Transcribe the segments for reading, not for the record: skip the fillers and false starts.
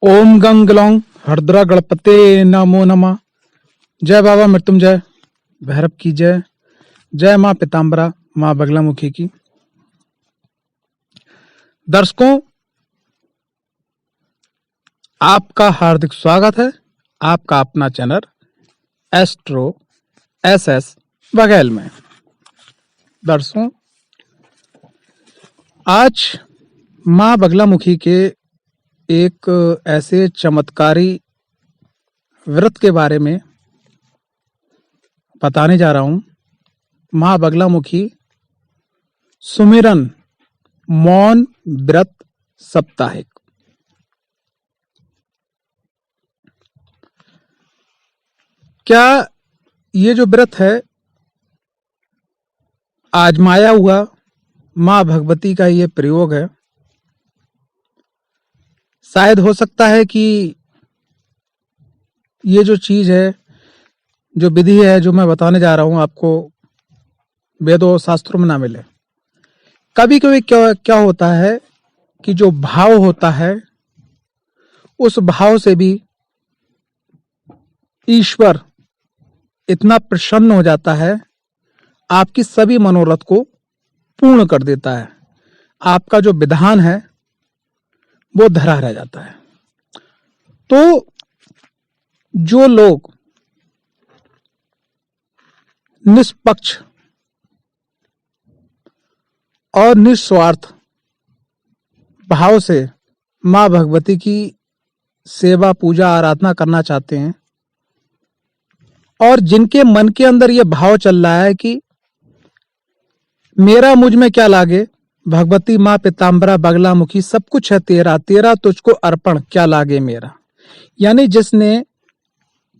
ओम गंग लौंग हरद्रा गणपते नमो नमः। जय बाबा मृत्युंजय भैरव की जय। जय माँ पीताम्बरा माँ बगलामुखी की। दर्शकों, आपका हार्दिक स्वागत है आपका अपना चैनल एस्ट्रो एसएस बघेल में। दर्शकों, आज माँ बगलामुखी के एक ऐसे चमत्कारी व्रत के बारे में बताने जा रहा हूं। माँ बगलामुखी सुमिरन मौन व्रत साप्ताहिक। क्या ये जो व्रत है आजमाया हुआ माँ भगवती का ये प्रयोग है? शायद हो सकता है कि ये जो चीज है, जो विधि है, जो मैं बताने जा रहा हूं आपको, वेदों शास्त्रों में ना मिले। कभी कभी क्या होता है कि जो भाव होता है उस भाव से भी ईश्वर इतना प्रसन्न हो जाता है, आपकी सभी मनोरथ को पूर्ण कर देता है। आपका जो विधान है वो धरा रह जाता है। तो जो लोग निष्पक्ष और निस्वार्थ भाव से माँ भगवती की सेवा पूजा आराधना करना चाहते हैं और जिनके मन के अंदर ये भाव चल रहा है कि मेरा मुझ में क्या लागे, भगवती माँ पीताम्बरा बगलामुखी सब कुछ है तेरा, तेरा तुझको अर्पण क्या लागे मेरा। यानी जिसने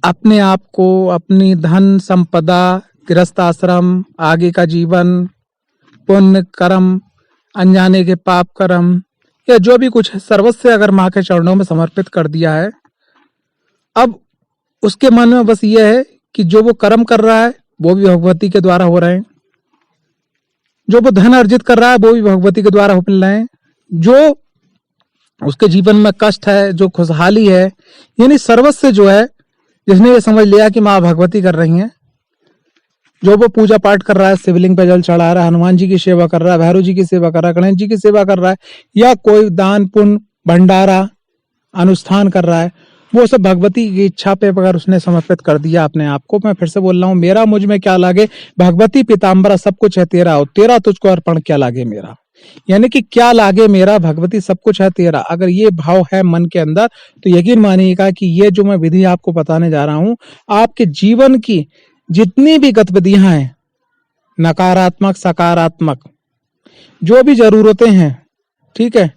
अपने आप को, अपनी धन संपदा, गृहस्थ आश्रम, आगे का जीवन, पुण्य कर्म, अनजाने के पाप कर्म, या जो भी कुछ है सर्वस्व अगर माँ के चरणों में समर्पित कर दिया है, अब उसके मन में बस ये है कि जो वो कर्म कर रहा है वो भी भगवती के द्वारा हो रहे हैं, जो वो धन अर्जित कर रहा है वो भी भगवती के द्वारा हो मिल रहे हैं, जो उसके जीवन में कष्ट है, जो खुशहाली है, यानी सर्वस्व जो है, जिसने ये समझ लिया कि माँ भगवती कर रही हैं, जो वो पूजा पाठ कर रहा है, शिवलिंग पे जल चढ़ा रहा है, हनुमान जी की सेवा कर रहा है, भैरव जी की सेवा कर रहा है, गणेश जी की सेवा कर रहा है, या कोई दान पुण्य भंडारा अनुष्ठान कर रहा है, वो सब भगवती की इच्छा पे अगर उसने समर्पित कर दिया अपने आप को। मैं फिर से बोल रहा हूँ, मेरा मुझ में क्या लागे, भगवती पीताम्बरा सब कुछ है तेरा, और तेरा तुझको अर्पण क्या लागे मेरा। यानी कि क्या लागे मेरा, भगवती सब कुछ है तेरा। अगर ये भाव है मन के अंदर तो यकीन मानिएगा कि ये जो मैं विधि आपको बताने जा रहा हूँ, आपके जीवन की जितनी भी गतिविधियां हैं, नकारात्मक सकारात्मक, जो भी जरूरतें हैं, ठीक है,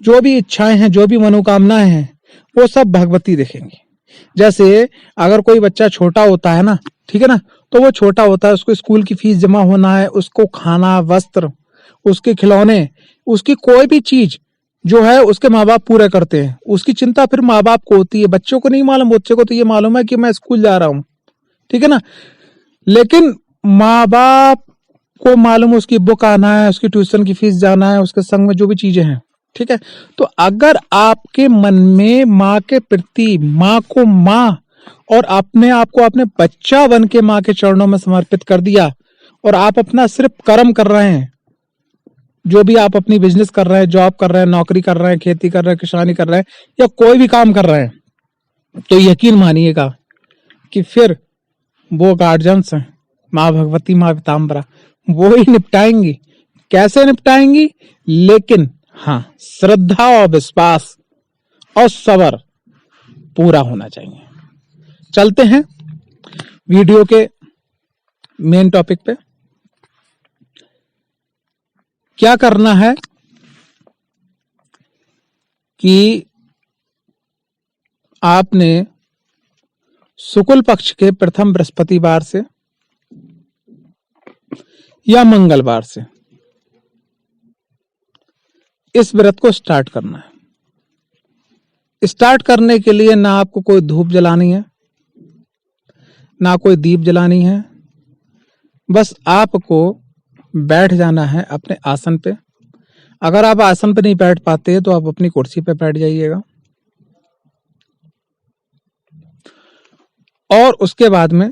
जो भी इच्छाएं हैं, जो भी मनोकामनाएं हैं, वो सब भगवती देखेंगी। जैसे अगर कोई बच्चा छोटा होता है ना, ठीक है ना, तो वो छोटा होता है, उसको स्कूल की फीस जमा होना है, उसको खाना, वस्त्र, उसके खिलौने, उसकी कोई भी चीज जो है उसके माँ बाप पूरे करते हैं। उसकी चिंता फिर माँ बाप को होती है, बच्चों को नहीं मालूम। बच्चे को तो ये मालूम है कि मैं स्कूल जा रहा हूँ, ठीक है ना, लेकिन माँ बाप को मालूम उसकी बुक आना है, उसकी ट्यूशन की फीस जाना है, उसके संग में जो भी चीजें हैं, ठीक है। तो अगर आपके मन में माँ के प्रति, माँ को माँ और अपने आप को अपने बच्चा बन के माँ के चरणों में समर्पित कर दिया, और आप अपना सिर्फ कर्म कर रहे हैं, जो भी आप अपनी बिजनेस कर रहे हैं, जॉब कर रहे हैं, नौकरी कर रहे हैं, खेती कर रहे हैं, किसानी कर रहे हैं, या कोई भी काम कर रहे हैं, तो यकीन मानिएगा कि फिर वो गार्जियंस हैं, माँ भगवती माँ पीताम्बरा, वो ही निपटाएंगी। कैसे निपटाएंगी? लेकिन हाँ, श्रद्धा और विश्वास और सब्र पूरा होना चाहिए। चलते हैं वीडियो के मेन टॉपिक पे। क्या करना है कि आपने शुक्ल पक्ष के प्रथम बृहस्पतिवार से या मंगलवार से इस व्रत को स्टार्ट करना है। स्टार्ट करने के लिए ना आपको कोई धूप जलानी है, ना कोई दीप जलानी है, बस आपको बैठ जाना है अपने आसन पे। अगर आप आसन पे नहीं बैठ पाते तो आप अपनी कुर्सी पे बैठ जाइएगा, और उसके बाद में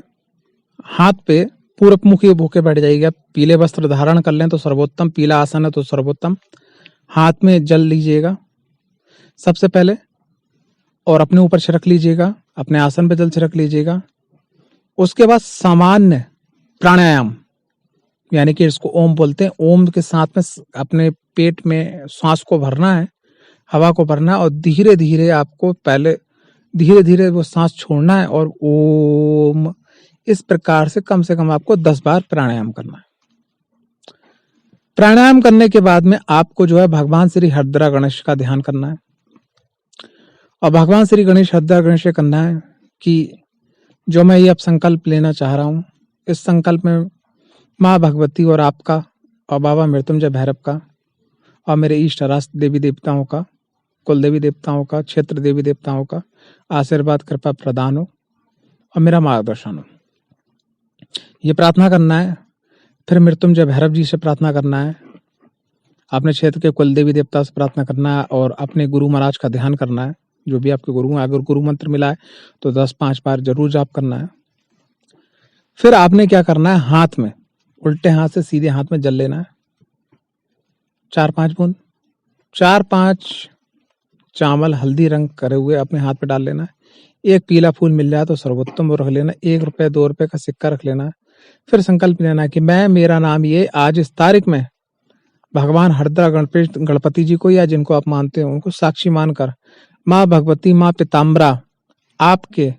हाथ पे पूरब मुखी होके बैठ जाइएगा। पीले वस्त्र धारण कर लें तो सर्वोत्तम, पीला आसन है तो सर्वोत्तम। हाथ में जल लीजिएगा सबसे पहले और अपने ऊपर छिड़क लीजिएगा, अपने आसन पे जल छिड़क लीजिएगा। उसके बाद सामान्य प्राणायाम, यानी कि इसको ओम बोलते हैं, ओम के साथ में अपने पेट में सांस को भरना है, हवा को भरना है और धीरे धीरे आपको पहले धीरे धीरे वो सांस छोड़ना है और ओम, इस प्रकार से कम आपको 10 बार प्राणायाम करना है। प्राणायाम करने के बाद में आपको जो है भगवान श्री हरदरा गणेश का ध्यान करना है और भगवान श्री गणेश हरदरा गणेश से करना है कि जो मैं ये अब संकल्प लेना चाह रहा हूँ, इस संकल्प में माँ भगवती और आपका और बाबा मृत्युंजय भैरव का और मेरे इष्ट राष्ट्र देवी देवताओं का, कुल देवी देवताओं का, क्षेत्र देवी देवताओं का आशीर्वाद कृपा प्रदान हो और मेरा मार्गदर्शन हो, ये प्रार्थना करना है। फिर मृत्युंजय भैरव जी से प्रार्थना करना है, अपने क्षेत्र के कुल देवी देवता से प्रार्थना करना है और अपने गुरु महाराज का ध्यान करना है। जो भी आपके गुरु हैं, अगर गुरु मंत्र मिला है तो 10-5 बार जरूर जाप करना है। फिर आपने क्या करना है, हाथ में उल्टे हाथ से सीधे हाथ में जल लेना है 4-5 बूंद, 4-5 चावल हल्दी रंग करे हुए अपने हाथ पे डाल लेना है। एक पीला फूल मिल जाए तो सर्वोत्तम वो रख लेना, 1 रुपए 2 रुपए का सिक्का रख लेना है। फिर संकल्प लेना है कि मैं, मेरा नाम ये आज इस तारीख में भगवान हरदरा गणपति जी को या जिनको आप मानते हो उनको साक्षी मानकर माँ भगवती, माँ पीताम्बरा आपके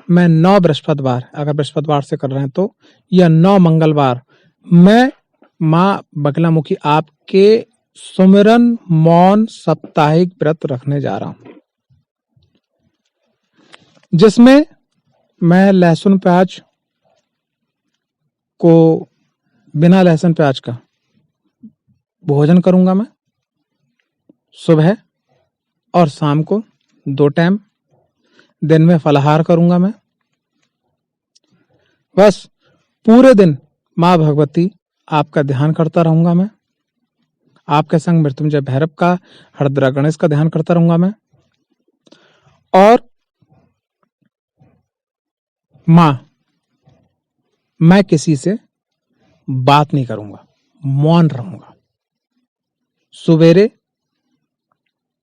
मैं 9 बृहस्पतिवार, अगर बृहस्पतिवार से कर रहे हैं तो, या 9 मंगलवार मैं माँ बगलामुखी आपके सुमिरन मौन साप्ताहिक व्रत रखने जा रहा हूं, जिसमें मैं लहसुन प्याज को बिना लहसुन प्याज का भोजन करूंगा मैं सुबह और शाम को 2 टाइम, दिन में फलाहार करूंगा मैं। बस पूरे दिन माँ भगवती आपका ध्यान करता रहूंगा मैं, आपके संग मृत्युंजय भैरव का, हरदरा गणेश का ध्यान करता रहूंगा मैं। और माँ, मैं किसी से बात नहीं करूंगा, मौन रहूंगा। सुबेरे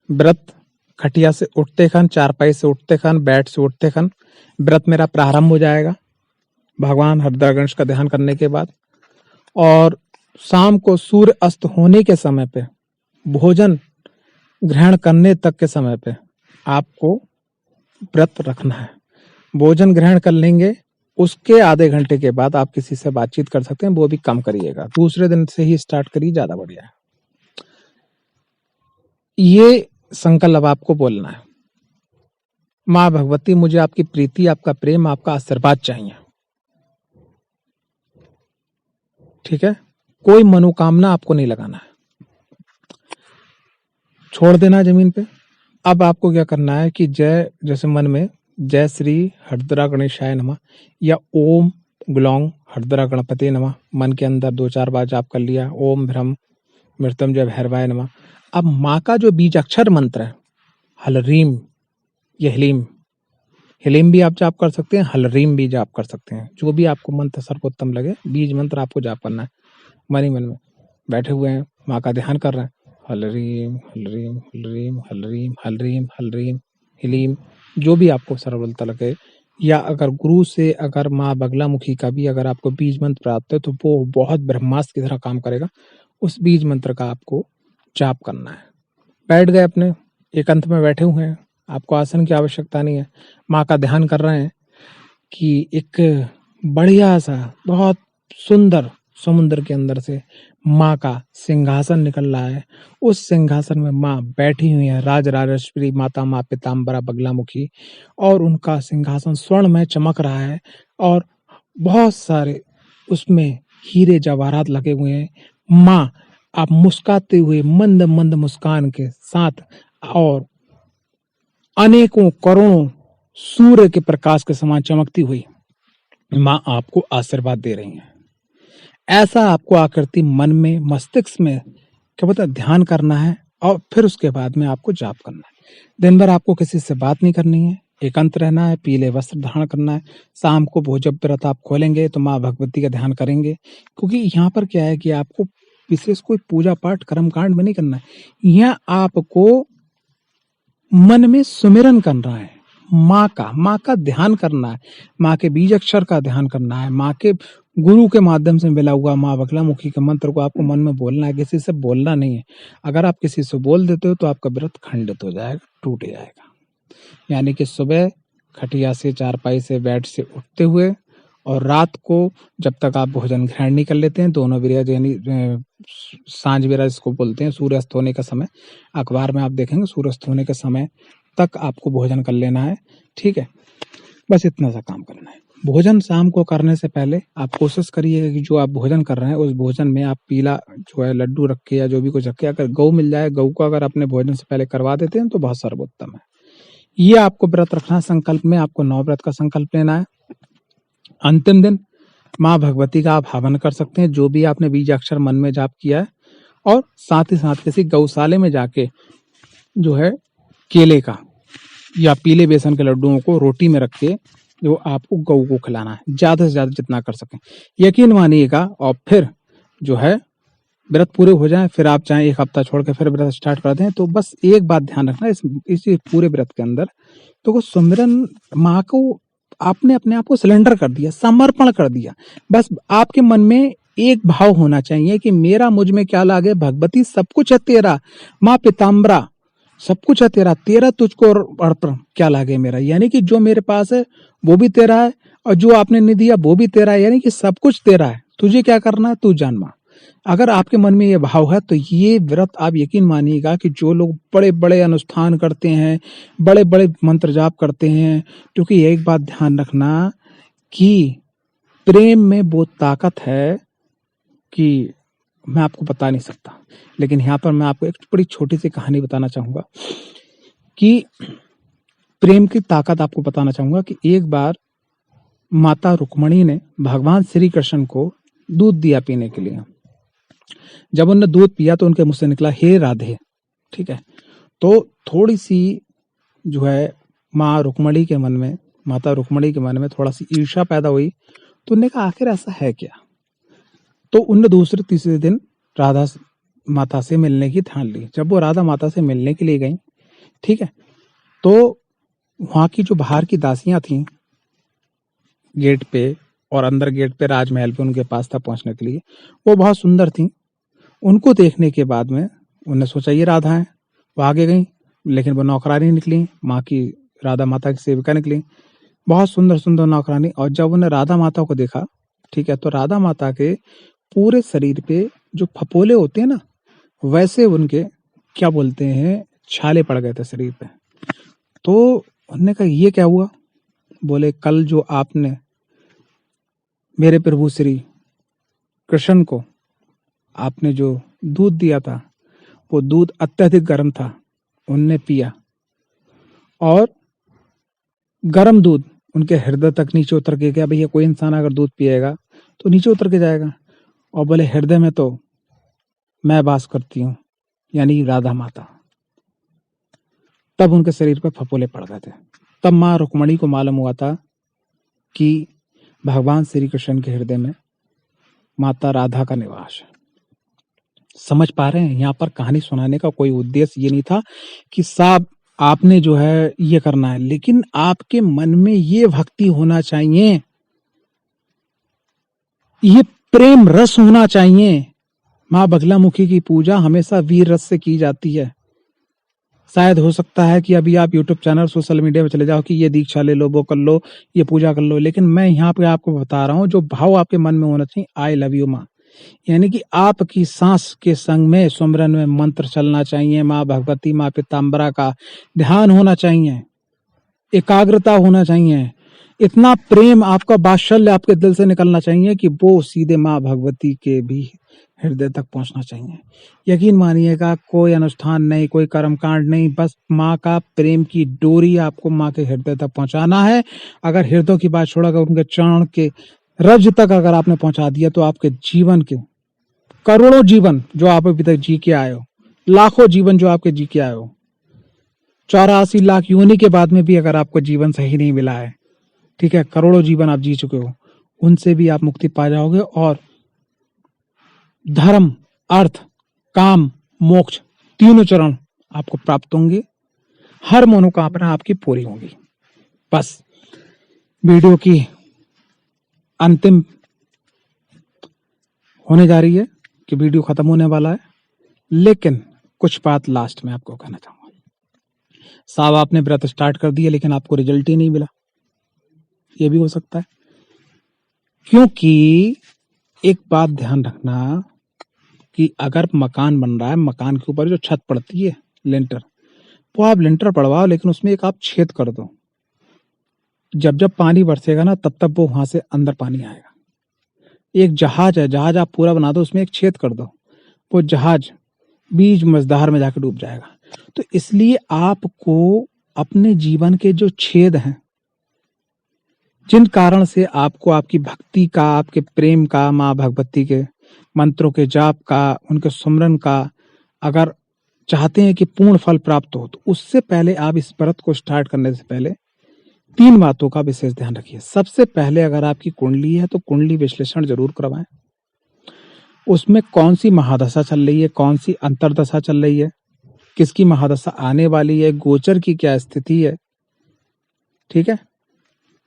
व्रत खटिया से उठते खन, चारपाई से उठते खन, बेड से उठते खन व्रत मेरा प्रारंभ हो जाएगा भगवान हरदरा गणेश का ध्यान करने के बाद। और शाम को सूर्य अस्त होने के समय पे, भोजन ग्रहण करने तक के समय पे आपको व्रत रखना है। भोजन ग्रहण कर लेंगे, उसके आधे घंटे के बाद आप किसी से बातचीत कर सकते हैं, वो भी कम करिएगा, दूसरे दिन से ही स्टार्ट करिए, ज्यादा बढ़िया है। ये संकल्प आपको बोलना है, माँ भगवती मुझे आपकी प्रीति, आपका प्रेम, आपका आशीर्वाद चाहिए। ठीक है, कोई मनोकामना आपको नहीं लगाना है, छोड़ देना जमीन पे। अब आपको क्या करना है कि जय, जैसे मन में जय श्री हरदरा गणेशाय नमः या ओम ग्लौंग हरदरा गणपति नमः मन के अंदर 2-4 बार जाप कर लिया, ओम भ्रम मृत्युंजय भैरवाय नमः। अब माँ का जो बीजाक्षर मंत्र है हलरीम, ये हिलीम भी आप जाप कर सकते हैं, हलरीम भी जाप कर सकते हैं, जो भी आपको मंत्र सर्वोत्तम लगे, बीज मंत्र आपको जाप करना है। मन ही मन में बैठे हुए हैं, माँ का ध्यान कर रहे हैं, हलरीम हलरीम हलरीम हलरीम हलरीम हलरीम हिलीम, जो भी आपको सरलता लगे। या अगर गुरु से, अगर माँ बगलामुखी का भी अगर आपको बीज मंत्र प्राप्त है तो वो बहुत ब्रह्मास्त्र की तरह काम करेगा, उस बीज मंत्र का आपको जाप करना है। बैठ गए, अपने एकांत में बैठे हुए हैं, आपको आसन की आवश्यकता नहीं है, माँ का ध्यान कर रहे हैं कि एक बढ़िया सा बहुत सुंदर समुद्र के अंदर से माँ का सिंहासन निकल रहा है। उस सिंहासन में माँ बैठी हुई है, राज राजेश्वरी माता माँ पीताम्बरा बगलामुखी, और उनका सिंहासन स्वर्ण में चमक रहा है और बहुत सारे उसमें हीरे जवाहरात लगे हुए हैं। माँ आप मुस्कुराते हुए मंद मंद मुस्कान के साथ और अनेकों करोड़ों सूर्य के प्रकाश के समान चमकती हुई माँ आपको आशीर्वाद दे रही हैं। ऐसा आपको आकृति मन में, मस्तिष्क में क्या पता ध्यान करना है और फिर उसके बाद में आपको जाप करना है। दिन भर आपको किसी से बात नहीं करनी है, एकांत रहना है, पीले वस्त्र धारण करना है। शाम को जब व्रत आप खोलेंगे तो माँ भगवती का ध्यान करेंगे, क्योंकि यहाँ पर क्या है कि आपको विशेष कोई पूजा पाठ कर्म कांड में नहीं करना है। यहाँ आपको मन में सुमिरन करना है, माँ का ध्यान करना है, माँ के बीज अक्षर का ध्यान करना है, माँ के गुरु के माध्यम से मिला हुआ माँ बगलामुखी के मंत्र को आपको मन में बोलना है, किसी से बोलना नहीं है। अगर आप किसी से बोल देते हो तो आपका व्रत खंडित हो जाएगा, टूट जाएगा। यानी कि सुबह खटिया से, चारपाई से, बेड से उठते हुए और रात को जब तक आप भोजन ग्रहण नहीं कर लेते हैं, दोनों बेरा यानी सांझ बेरा इसको बोलते हैं, सूर्यास्त होने का समय, अखबार में आप देखेंगे सूर्यास्त होने के समय तक आपको भोजन कर लेना है। ठीक है, बस इतना सा काम करना है। भोजन शाम को करने से पहले आप कोशिश करिएगा कि जो आप भोजन कर रहे हैं उस भोजन में आप पीला जो है लड्डू रख के या जो भी कुछ रखे, अगर गऊ मिल जाए, गऊ को अगर अपने भोजन से पहले करवा देते हैं तो बहुत सर्वोत्तम है। ये आपको व्रत रखना है। संकल्प में आपको 9 व्रत का संकल्प लेना है। अंतिम दिन माँ भगवती का आप हवन कर सकते हैं, जो भी आपने बीज अक्षर मन में जाप किया है, और साथ ही साथ किसी गौशाले में जाके जो है केले का या पीले बेसन के लड्डुओं को रोटी में रख के जो आपको गऊ को खिलाना है, ज्यादा से ज्यादा जितना कर सकें। यकीन मानिएगा, और फिर जो है व्रत पूरे हो जाए, फिर आप चाहें 1 हफ्ता छोड़ के फिर व्रत स्टार्ट कर दें, तो बस एक बात ध्यान रखना इस पूरे व्रत के अंदर, तो वो सुमिरन माँ को आपने अपने आप को सिलेंडर कर दिया, समर्पण कर दिया। बस आपके मन में एक भाव होना चाहिए कि मेरा मुझ में क्या लागे, भगवती सब कुछ है तेरा, माँ पीताम्बरा सब कुछ है तेरा, तेरा तुझको अर्पण क्या लागे मेरा। यानी कि जो मेरे पास है वो भी तेरा है, और जो आपने नहीं दिया वो भी तेरा है, यानी कि सब कुछ तेरा है, तुझे क्या करना है तू जान माँ। अगर आपके मन में ये भाव है तो ये व्रत आप यकीन मानिएगा कि जो लोग बड़े बड़े अनुष्ठान करते हैं, बड़े बड़े मंत्र जाप करते हैं, क्योंकि एक बात ध्यान रखना कि प्रेम में वो ताकत है कि मैं आपको बता नहीं सकता। लेकिन यहाँ पर मैं आपको एक बड़ी छोटी सी कहानी बताना चाहूंगा कि प्रेम की ताकत आपको बताना चाहूंगा कि एक बार माता रुक्मणी ने भगवान श्री कृष्ण को दूध दिया पीने के लिए। जब उन्होंने दूध पिया तो उनके मुंह से निकला, हे राधे। ठीक है, तो थोड़ी सी जो है माता रुक्मणी के मन में थोड़ा सी ईर्ष्या पैदा हुई। तो उन्होंने कहा आखिर ऐसा है क्या। तो उनने दूसरे तीसरे दिन राधा माता से मिलने की ठान ली। जब वो राधा माता से मिलने के लिए गई, ठीक है, तो वहां की जो बाहर की दासियां थीं गेट पे और अंदर गेट पे राजमहल पे उनके पास था पहुंचने के लिए, वो बहुत सुंदर थीं। उनको देखने के बाद में उन्होंने सोचा ये राधा है। वो आगे गई, लेकिन वो नौकरानी निकली, माँ की राधा माता की सेविका निकली, बहुत सुंदर सुंदर नौकरानी। और जब उन्हें राधा माता को देखा, ठीक है, तो राधा माता के पूरे शरीर पे जो फपोले होते हैं ना, वैसे उनके क्या बोलते हैं छाले पड़ गए थे शरीर पे। तो उन्होंने कहा ये क्या हुआ। बोले कल जो आपने मेरे प्रभु श्री कृष्ण को आपने जो दूध दिया था, वो दूध अत्यधिक गर्म था, उनने पिया और गर्म दूध उनके हृदय तक नीचे उतर के गया। भैया कोई इंसान अगर दूध पिएगा तो नीचे उतर के जाएगा, और बोले हृदय में तो मैं वास करती हूँ, यानी राधा माता। तब उनके शरीर पर फपोले पड़ गए थे। तब माँ रुक्मणी को मालूम हुआ था कि भगवान श्री कृष्ण के हृदय में माता राधा का निवास है। समझ पा रहे हैं, यहाँ पर कहानी सुनाने का कोई उद्देश्य ये नहीं था कि साहब आपने जो है ये करना है, लेकिन आपके मन में ये भक्ति होना चाहिए, ये प्रेम रस होना चाहिए। माँ बगलामुखी की पूजा हमेशा वीर रस से की जाती है। शायद हो सकता है कि अभी आप यूट्यूब चैनल सोशल मीडिया में चले जाओ कि ये दीक्षा ले लो, वो कर लो, ये पूजा कर लो, लेकिन मैं यहाँ पे आपको बता रहा हूँ जो भाव आपके मन में होना चाहिए, आई लव यू माँ। यानी कि आपकी सांस के संग में सुमरन में मंत्र चलना चाहिए, माँ भगवती माँ पीताम्बरा का ध्यान होना चाहिए, एकाग्रता होना चाहिए, इतना प्रेम आपका वात्सल्य आपके दिल से निकलना चाहिए कि वो सीधे माँ भगवती के भी हृदय तक पहुंचना चाहिए। यकीन मानिएगा कोई अनुष्ठान नहीं, कोई कर्मकांड नहीं, बस माँ का प्रेम की डोरी आपको माँ के हृदय तक पहुंचाना है। अगर हृदय की बात छोड़कर उनके चरण के रज तक अगर आपने पहुंचा दिया तो आपके जीवन के करोड़ों जीवन जो आप अभी तक जी के आए हो, लाखों जीवन जो आपके जी के आए हो, 84 लाख योनि के बाद में भी अगर आपको जीवन सही नहीं मिला है, ठीक है, करोड़ों जीवन आप जी चुके हो, उनसे भी आप मुक्ति पा जाओगे और धर्म, अर्थ, काम, मोक्ष तीनों चरण आपको प्राप्त होंगे। हर मनोकामना आपकी पूरी होगी। बस वीडियो की अंतिम होने जा रही है कि वीडियो खत्म होने वाला है, लेकिन कुछ बात लास्ट में आपको कहना चाहूंगा। साहब आपने व्रत स्टार्ट कर दिया लेकिन आपको रिजल्ट ही नहीं मिला, ये भी हो सकता है। क्योंकि एक बात ध्यान रखना कि अगर मकान बन रहा है, मकान के ऊपर जो छत पड़ती है लेंटर, वो आप लेंटर पड़वाओ लेकिन उसमें एक आप छेद कर दो। जब जब पानी बरसेगा ना तब तब वो वहां से अंदर पानी आएगा। एक जहाज है, जहाज आप पूरा बना दो, उसमें एक छेद कर दो, वो जहाज बीच मझधार में जाकर डूब जाएगा। तो इसलिए आपको अपने जीवन के जो छेद हैं, जिन कारण से आपको आपकी भक्ति का, आपके प्रेम का, माँ भगवती के मंत्रों के जाप का, उनके सुमरन का अगर चाहते हैं कि पूर्ण फल प्राप्त हो, तो उससे पहले आप इस व्रत को स्टार्ट करने से पहले 3 बातों का विशेष ध्यान रखिए। सबसे पहले अगर आपकी कुंडली है तो कुंडली विश्लेषण जरूर करवाएं। उसमें कौन सी महादशा चल रही है, कौन सी अंतरदशा चल रही है, किसकी महादशा आने वाली है, गोचर की क्या स्थिति है, ठीक है।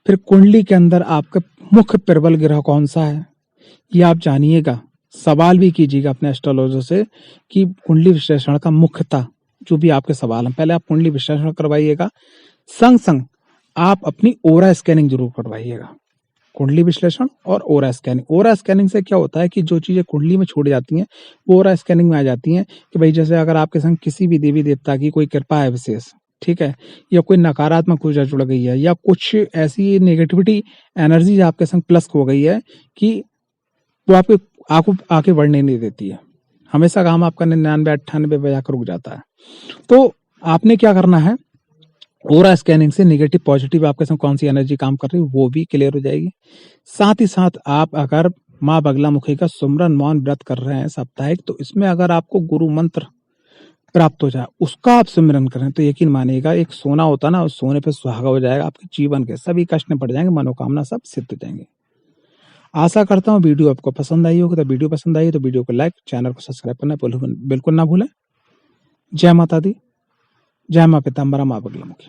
फिर कुंडली के अंदर आपका मुख्य प्रबल ग्रह कौन सा है, ये आप जानिएगा। सवाल भी कीजिएगा अपने एस्ट्रोलॉजर से कि कुंडली विश्लेषण का मुख्यतः जो भी आपके सवाल हैं, पहले आप कुंडली विश्लेषण करवाइएगा। संग संग आप अपनी ओरा स्कैनिंग जरूर करवाइएगा। कुंडली विश्लेषण और ओरा स्कैनिंग। ओरा स्कैनिंग से क्या होता है कि जो चीजें कुंडली में छूट जाती हैं वो ओरा स्कैनिंग में आ जाती हैं। कि भाई जैसे अगर आपके संग किसी भी देवी देवता की कोई कृपा है विशेष, ठीक है, या कोई नकारात्मक ऊर्जा जुड़ गई है, या कुछ ऐसी नेगेटिविटी एनर्जी आपके संग प्लस हो गई है कि वो आपको आगे बढ़ने नहीं देती है, हमेशा काम आपका 99-98 पे जाकर रुक जाता है। तो आपने क्या करना है, ओरा स्कैनिंग से नेगेटिव पॉजिटिव आपके साथ कौन सी एनर्जी काम कर रही है वो भी क्लियर हो जाएगी। साथ ही साथ आप अगर माँ बगलामुखी का सुमरन मौन व्रत कर रहे हैं साप्ताहिक, तो इसमें अगर आपको गुरु मंत्र प्राप्त हो जाए, उसका आप सुमिरन करें, तो यकीन मानिएगा एक सोना होता ना, उस सोने पे सुहागा हो जाएगा, आपके जीवन के सभी कष्ट पड़ जाएंगे, मनोकामना सब सिद्ध हो जाएंगे। आशा करता हूँ वीडियो आपको पसंद आई होगी। तो वीडियो पसंद आई तो वीडियो को लाइक, चैनल को सब्सक्राइब करना बिल्कुल ना भूलें। जय माता दी, जय माँ पीताम्बरा, माँ बगलामुखी।